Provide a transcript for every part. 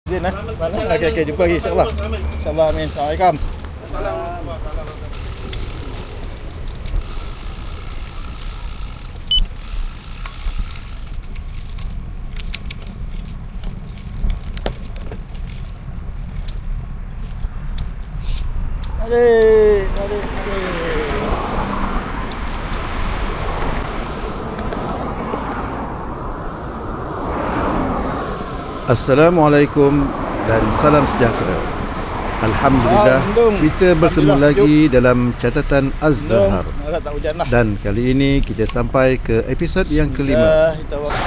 Zin Okey, jumpa lagi insya-Allah. Insya-Allah, amin. Assalamualaikum. Mari. Assalamualaikum dan salam sejahtera. Alhamdulillah, kita bertemu lagi dalam catatan Az-Zahar. Dan kali ini kita sampai ke episod yang kelima,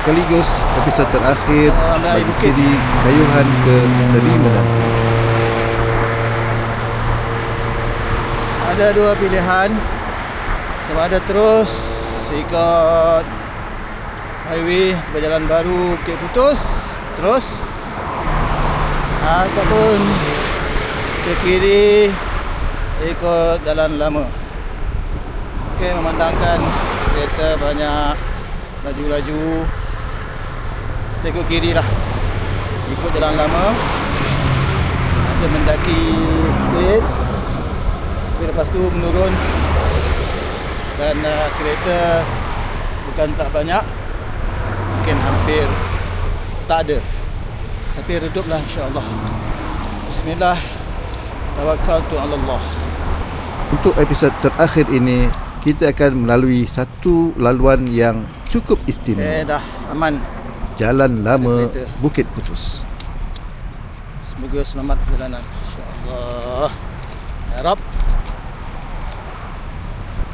sekaligus episod terakhir bagi siri Kayuhan ke Seri Menanti. Ada dua pilihan, sama ada terus ikut highway berjalan baru Bukit Putus terus, ataupun ke kiri ikut jalan lama. Okey, memandangkan kereta banyak laju-laju, saya ikut kiri lah, ikut jalan lama. Ada mendaki sikit, tapi lepas tu menurun, dan kereta bukan tak banyak, mungkin hampir tak ada, tapi reduplah insya-Allah. Bismillah, tawakkaltu 'ala Allah. Untuk episod terakhir ini, kita akan melalui satu laluan yang cukup istimewa. Dah aman. Jalan lama Bukit Putus. Semoga selamat perjalanan insya-Allah. Ya Rab.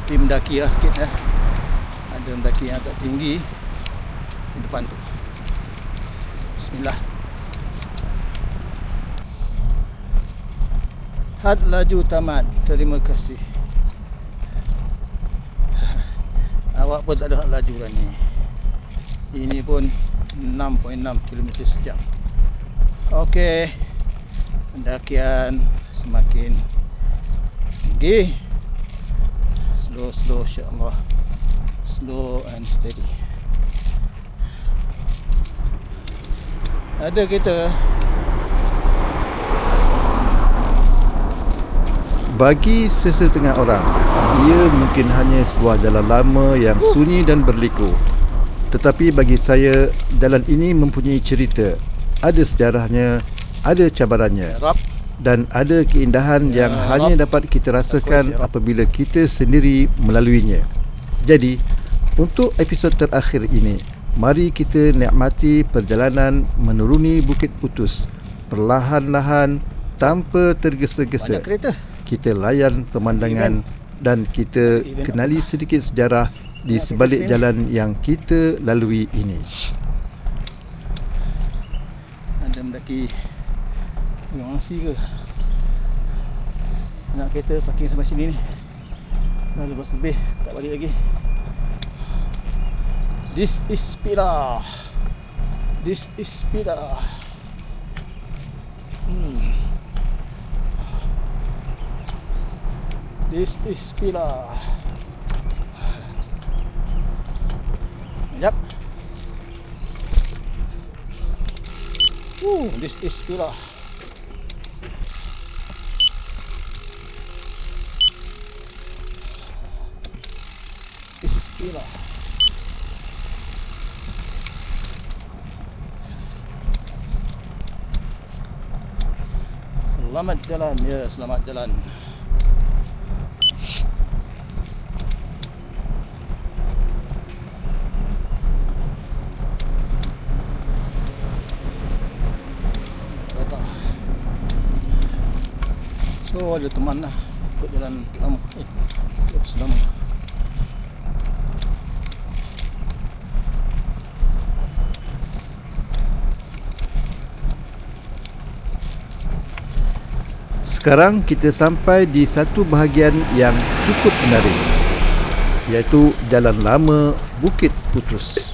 Tim mendaki lah sikit ya. Ada mendaki yang agak tinggi di depan tu. Bismillah. Had laju tamat. Terima kasih. Awak pun tak ada had laju lah ni. Ini pun 6.6 km sejam. Okey. Pendakian semakin tinggi. Slow insya-Allah. Slow and steady. Ada kereta. Bagi sesetengah orang, ia mungkin hanya sebuah jalan lama yang sunyi dan berliku. Tetapi bagi saya, jalan ini mempunyai cerita. Ada sejarahnya, ada cabarannya, dan ada keindahan yang hanya dapat kita rasakan apabila kita sendiri melaluinya. Jadi, untuk episod terakhir ini, mari kita nikmati perjalanan menuruni Bukit Putus perlahan-lahan tanpa tergesa-gesa. Kita layan pemandangan dan kita kenali sedikit sejarah di sebalik jalan yang kita lalui ini. Ada mendaki Gangsi ke? Nak kereta parking sampai sini ni. Dah 12 lebih, tak balik lagi. This is Pira. This is Pira. This is Pira. Yap. This is Pira. This is Pira. Selamat jalan, ya, selamat jalan. So ada teman lah ikut jalan lama. Selama sekarang kita sampai di satu bahagian yang cukup menarik, iaitu jalan lama Bukit Putus.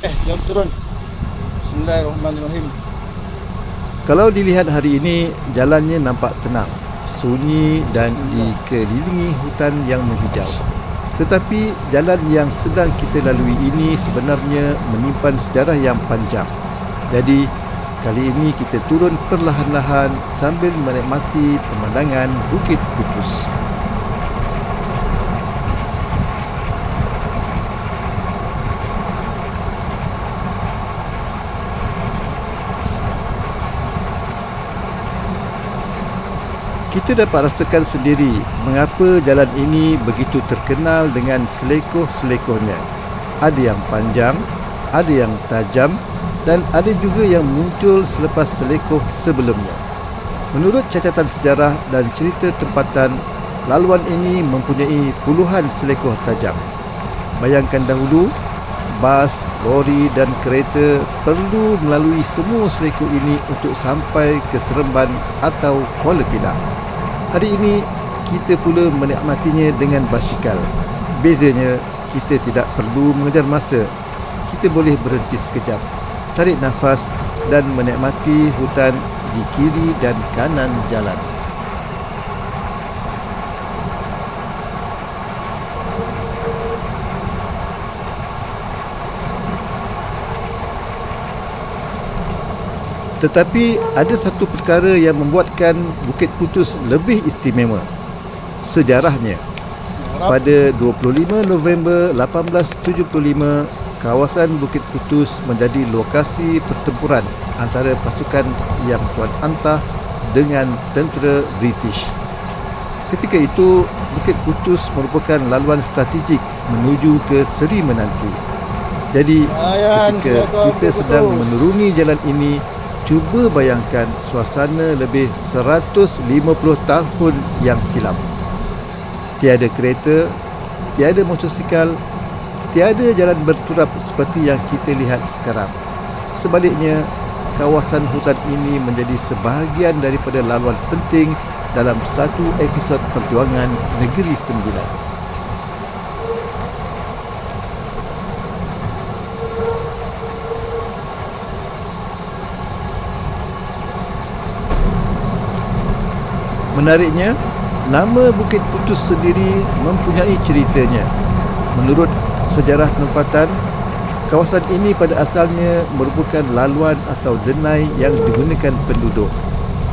Jom turun. Bismillahirrahmanirrahim. Kalau dilihat hari ini, jalannya nampak tenang, sunyi dan dikelilingi hutan yang menghijau. Tetapi jalan yang sedang kita lalui ini sebenarnya menyimpan sejarah yang panjang. Jadi, kali ini kita turun perlahan-lahan sambil menikmati pemandangan Bukit Putus. Kita dapat rasakan sendiri mengapa jalan ini begitu terkenal dengan selekoh-selekohnya. Ada yang panjang, ada yang tajam dan ada juga yang muncul selepas selekoh sebelumnya. Menurut catatan sejarah dan cerita tempatan, laluan ini mempunyai puluhan selekoh tajam. Bayangkan dahulu, bas, lori dan kereta perlu melalui semua selekoh ini untuk sampai ke Seremban atau Kuala Pilah. Hari ini, kita pula menikmatinya dengan basikal. Bezanya, kita tidak perlu mengejar masa. Kita boleh berhenti sekejap, tarik nafas dan menikmati hutan di kiri dan kanan jalan. Tetapi ada satu perkara yang membuatkan Bukit Putus lebih istimewa. Sejarahnya. Pada 25 November 1875, kawasan Bukit Putus menjadi lokasi pertempuran antara pasukan Yang Tuan Antah dengan tentera British. Ketika itu, Bukit Putus merupakan laluan strategik menuju ke Seri Menanti. Jadi, ketika kita sedang menuruni jalan ini, cuba bayangkan suasana lebih 150 tahun yang silam. Tiada kereta, tiada motosikal, tiada jalan berturap seperti yang kita lihat sekarang. Sebaliknya, kawasan hutan ini menjadi sebahagian daripada laluan penting dalam satu episod perjuangan Negeri Sembilan. Menariknya, nama Bukit Putus sendiri mempunyai ceritanya. Menurut sejarah tempatan, kawasan ini pada asalnya merupakan laluan atau denai yang digunakan penduduk.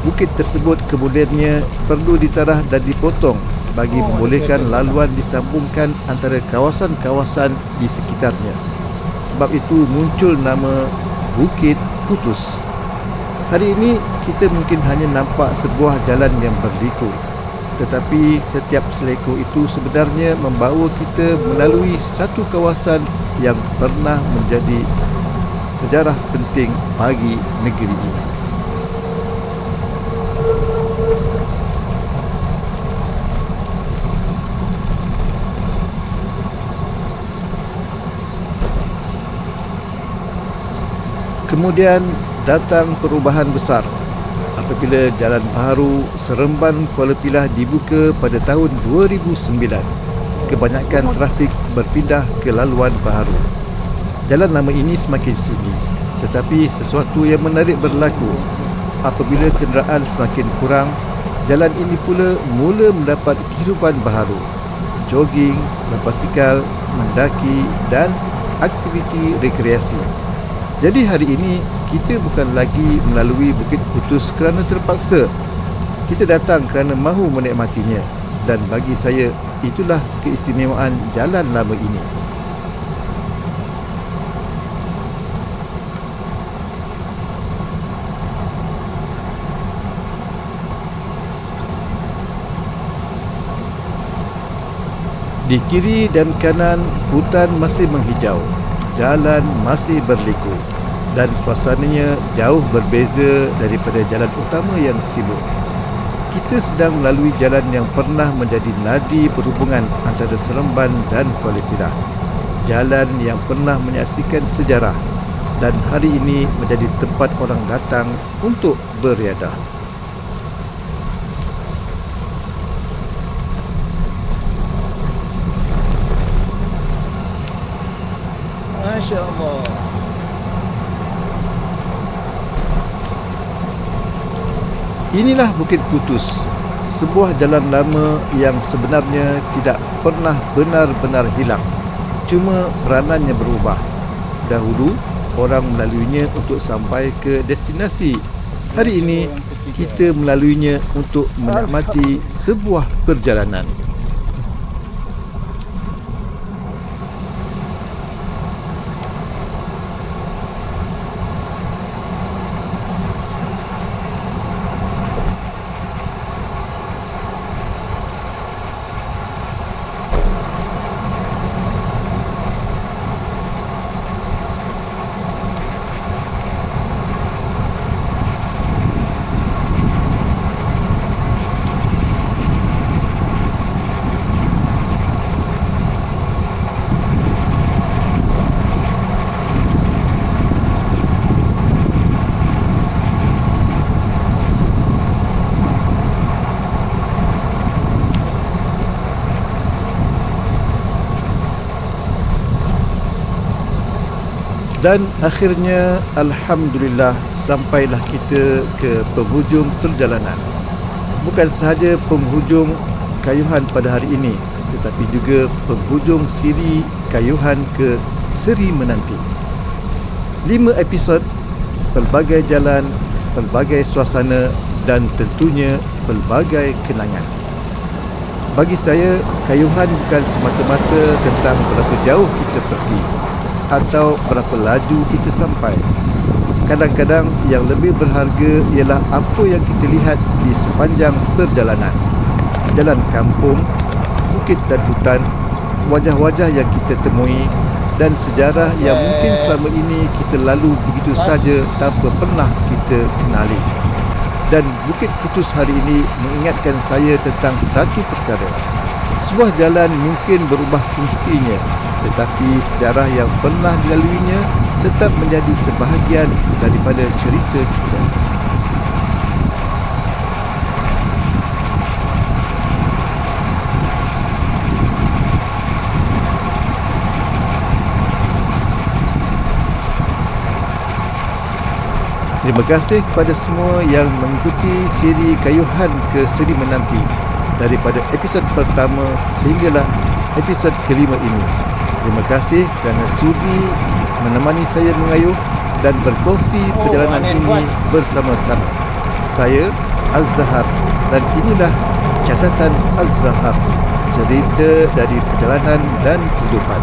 Bukit tersebut kemudiannya perlu ditarah dan dipotong bagi membolehkan laluan disambungkan antara kawasan-kawasan di sekitarnya. Sebab itu muncul nama Bukit Putus. Hari ini kita mungkin hanya nampak sebuah jalan yang berliku, tetapi setiap selekoh itu sebenarnya membawa kita melalui satu kawasan yang pernah menjadi sejarah penting bagi negeri ini. Kemudian datang perubahan besar apabila Jalan Baharu Seremban Kuala Pilah dibuka pada tahun 2009. Kebanyakan trafik berpindah ke laluan baharu. Jalan lama ini semakin sunyi, tetapi sesuatu yang menarik berlaku. Apabila kenderaan semakin kurang, jalan ini pula mula mendapat kehidupan baharu. Jogging, berbasikal, mendaki dan aktiviti rekreasi. Jadi hari ini kita bukan lagi melalui Bukit Putus kerana terpaksa. Kita datang kerana mahu menikmatinya. Dan bagi saya, itulah keistimewaan jalan lama ini. Di kiri dan kanan, hutan masih menghijau. Jalan masih berliku dan suasananya jauh berbeza daripada jalan utama yang sibuk. Kita sedang melalui jalan yang pernah menjadi nadi perhubungan antara Seremban dan Kuala Pilah. Jalan yang pernah menyaksikan sejarah dan hari ini menjadi tempat orang datang untuk beriadah. Masya Allah. Inilah Bukit Putus, sebuah jalan lama yang sebenarnya tidak pernah benar-benar hilang. Cuma peranannya berubah. Dahulu, orang melaluinya untuk sampai ke destinasi. Hari ini, kita melaluinya untuk menikmati sebuah perjalanan. Dan akhirnya, Alhamdulillah, sampailah kita ke penghujung perjalanan. Bukan sahaja penghujung kayuhan pada hari ini, tetapi juga penghujung siri kayuhan ke Seri Menanti. 5 episod, pelbagai jalan, pelbagai suasana dan tentunya pelbagai kenangan. Bagi saya, kayuhan bukan semata-mata tentang berapa jauh kita pergi atau berapa laju kita sampai. Kadang-kadang yang lebih berharga ialah apa yang kita lihat di sepanjang perjalanan. Jalan kampung, bukit dan hutan, wajah-wajah yang kita temui dan sejarah yang mungkin selama ini kita lalu begitu saja tanpa pernah kita kenali. Dan Bukit Putus hari ini mengingatkan saya tentang satu perkara. Sebuah jalan mungkin berubah fungsinya, tetapi sejarah yang pernah dilaluinya tetap menjadi sebahagian daripada cerita kita. Terima kasih kepada semua yang mengikuti siri kayuhan ke Seri Menanti daripada episod pertama sehinggalah episod kelima ini. Terima kasih kerana sudi menemani saya mengayuh dan berkongsi perjalanan ini bersama-sama. Saya Az-Zahar dan inilah catatan Az-Zahar, cerita dari perjalanan dan kehidupan.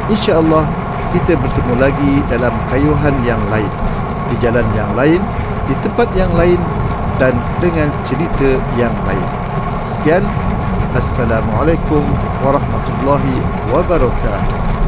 InsyaAllah kita bertemu lagi dalam kayuhan yang lain, di jalan yang lain, di tempat yang lain dan dengan cerita yang lain. Sekian, Assalamualaikum warahmatullahi wabarakatuh.